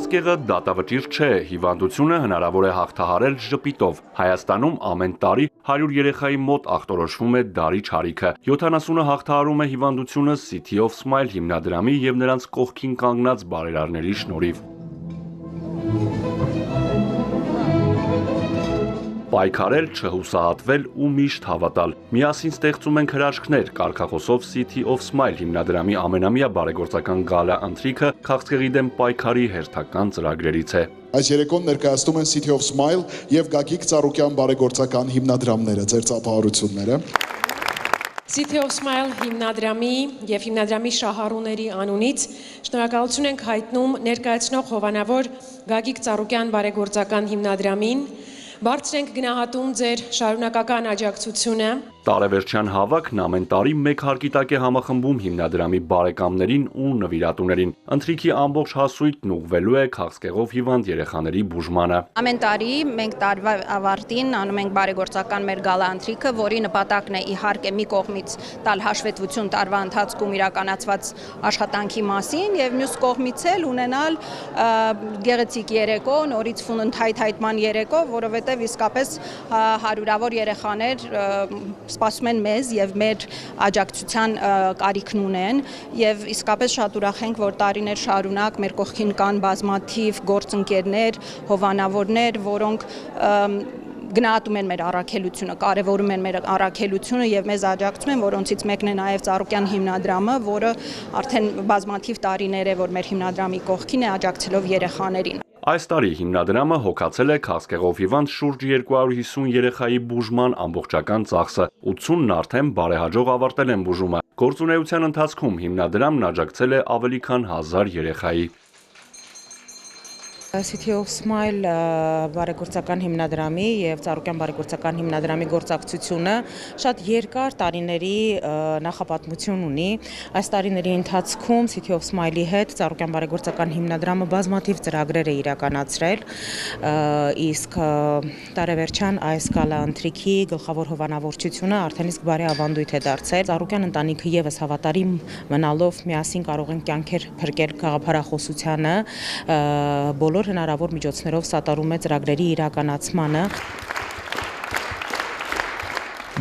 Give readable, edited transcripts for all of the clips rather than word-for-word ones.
Քաղցկեղը դատավճիռ չէ, հիվանդությունը հնարավոր է հաղթահարել ժպիտով։ Հայաստանում ամեն տարի 100 երեխայի մոտ ախտորոշվում է դարի չարիքը։ 70-ը հաղթահարում է հիվանդությունը City of Smile հիմնադրամի և նրանց կողքին կանգնած բարերարների շնորհիվ։ Պայքարել, չհուսահատվել ու միշտ հավատալ։ Միասին ստեղծում ենք հրաշքներ, կարգախոսով City of Smile հիմնադրամի ամենամյա բարեգործական գալա ընթրիքը քաղցկեղի դեմ պայքարի հերթական ծրագրերից է։ Այս երեկոն ներկայացնում են City of Smile և Գագիկ Ծառուկյան բարեգործական հիմնադրամները, ձեր ծափահարությունները։ City of Smile հիմնադրամի և հիմնադրամի շահառուների անունից շնորհակալություն ենք հայտնում ներկայացնող հովանավոր Գագիկ Ծառուկյան բարեգործական հիմնադրամին, բարձր ենք գնահատում ձեր շարունակական աջակցությունը։ Տարեվերջյան հավաքն ամեն տարի մեկ հարկի տակ է համախմբում հիմնադրամի բարեկամներին ու նվիրատուներին։ Ընթրիքի ամբողջ հասույթն ուղղվելու է քաղցկեղով հիվանդ երեխաների բուժմանը։ Ամեն տարի մենք տարվա ավարտին անում ենք բարեգործական մեր գալա ընթրիքը, որի նպատակն է իհարկե մի կողմից տալ հաշվետվություն տարվա ընթացքում իրականացված աշխատանքի մասին և մյուս կողմից էլ ունենալ գեղեցիկ երեկո, նորից ֆունդհայթման երեկո, որովհետև իսկապես հարյուրավոր երեխաներ սպասում են մեզ և մեր աջակցության կարիքն ունեն և իսկապես շատ ուրախ ենք, որ տարիներ շարունակ մեր կողքին կան բազմաթիվ գործընկերներ, հովանավորներ, որոնք գնահատում են մեր առաքելությունը, կարևորում են մեր առաքելությունը և մեզ աջակցում են, որոնցից մեկն է նաև Ծառուկյան հիմնադրամը, որը արդեն բազմաթիվ տարիներ է, որ մեր հիմնադրամի կողքին է աջակցելով երեխաներին։ Այս տարի հիմնադրամը հոգացել է քաղցկեղով հիվանդ շուրջ 250 երեխայի բուժման ամբողջական ծախսը, 80-ն արդեն բարեհաջող ավարտել են բուժումը։ Գործունեության ընթացքում հիմնադրամն աջակցել է ավելի քան 1000 երեխայի։ City of Smile բարեգործական հիմնադրամի և Ծառուկյան բարեգործական հիմնադրամի գործակցությունը շատ երկար տարիների նախապատմություն ունի։ Այս տարիների ընթացքում City of Smile-ի հետ Ծառուկյան բարեգործական հիմնադրամը բազմաթիվ ծրագրեր է իրականացրել, իսկ տարեվերջյան այս գալա ընթրիքի գլխավոր հովանավորչությունը արդեն իսկ բարի ավանդույթ է դարձել։ Ծառուկյան ընտանիքը ևս հավատարիմ մնալով միասին կարող են կյանքեր փրկել գաղափարախոսությանը, բոլոր հնարավոր միջոցներով սատարում է ծրագրերի իրականացմանը։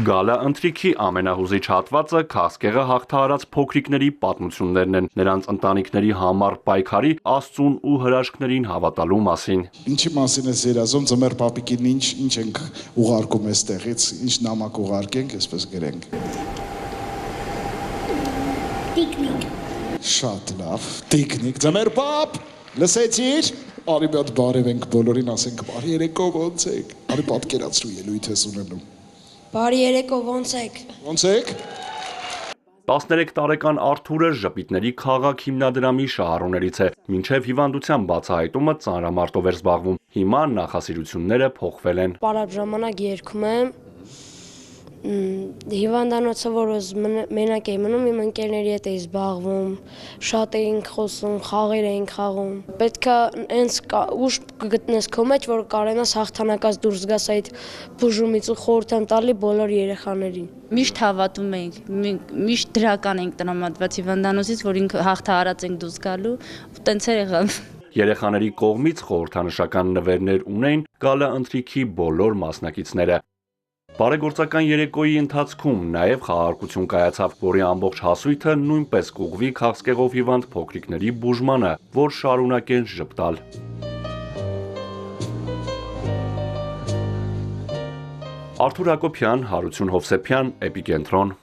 Գալա ընթրիքի ամենահուզիչ հատվածը քաղցկեղը հաղթահարած փոքրիկների պատմություններն են, նրանց ընտանիքների համար պայքարի, Աստծուն ու հրաշքներին հավատալու մասին։ Ինչի մասին ես երազում, ձմեռ պապիկին ինչ ենք ուղարկում այստեղից, ինչ նամակ ուղարկենք, այսպես գրենք։ Տիկնիկ։ Շատ լավ, տիկնիկ, ձմեռ պապ, լսեցիր։ Արի մի հատ բարև ենք բոլորին, ասենք բարի երեկո, ոնց եք։ Արի պատկերացրու ելույթ ես ունենում։ Բարի երեկո, ոնց եք։ Ոնց եք։ 13 տարեկան Արթուրը ժպիտների քաղաք հիմնադրամի շահառուներից է, մինչև հիվանդության բացահայտումը ծանրամարտով էր զբաղվում։ Հիմա նախասիրությունները փոխվել են։ Պարապ ժամանակ երգում եմ, հիվանդանոցը, որ մենակ էի մնում, իմ ընկերների հետ էի զբաղվում, շատ էինք խոսում, խաղեր էինք խաղում։ Պետք է հենց ուժ կգտնես քո մեջ, որ կարողանաս հաղթանակած դուրս գաս այդ բուժումից ու խորհուրդ եմ տալի բոլոր երեխաներին։ Միշտ հավատում էինք, միշտ դրական էինք տրամադրված հիվանդանոցից, որ ինքը հաղթահարած ենք դուրս գալու, ու տենց էր եղավ։ Երեխաների կողմից խորհրդանշական նվերներ ունեն գալա ընթրիքի բոլոր մասնակիցները։ Բարեգործական երեկոյի ընթացքում նաև խաղարկություն կայացավ, որի ամբողջ հասույթը նույնպես կուղղվի քաղցկեղով հիվանդ փոքրիկների բուժմանը, որ շարունակեն ժպտալ։ Արթուր Հակոբյան, Հարություն Հովսեփյան, Էպիկենտրոն։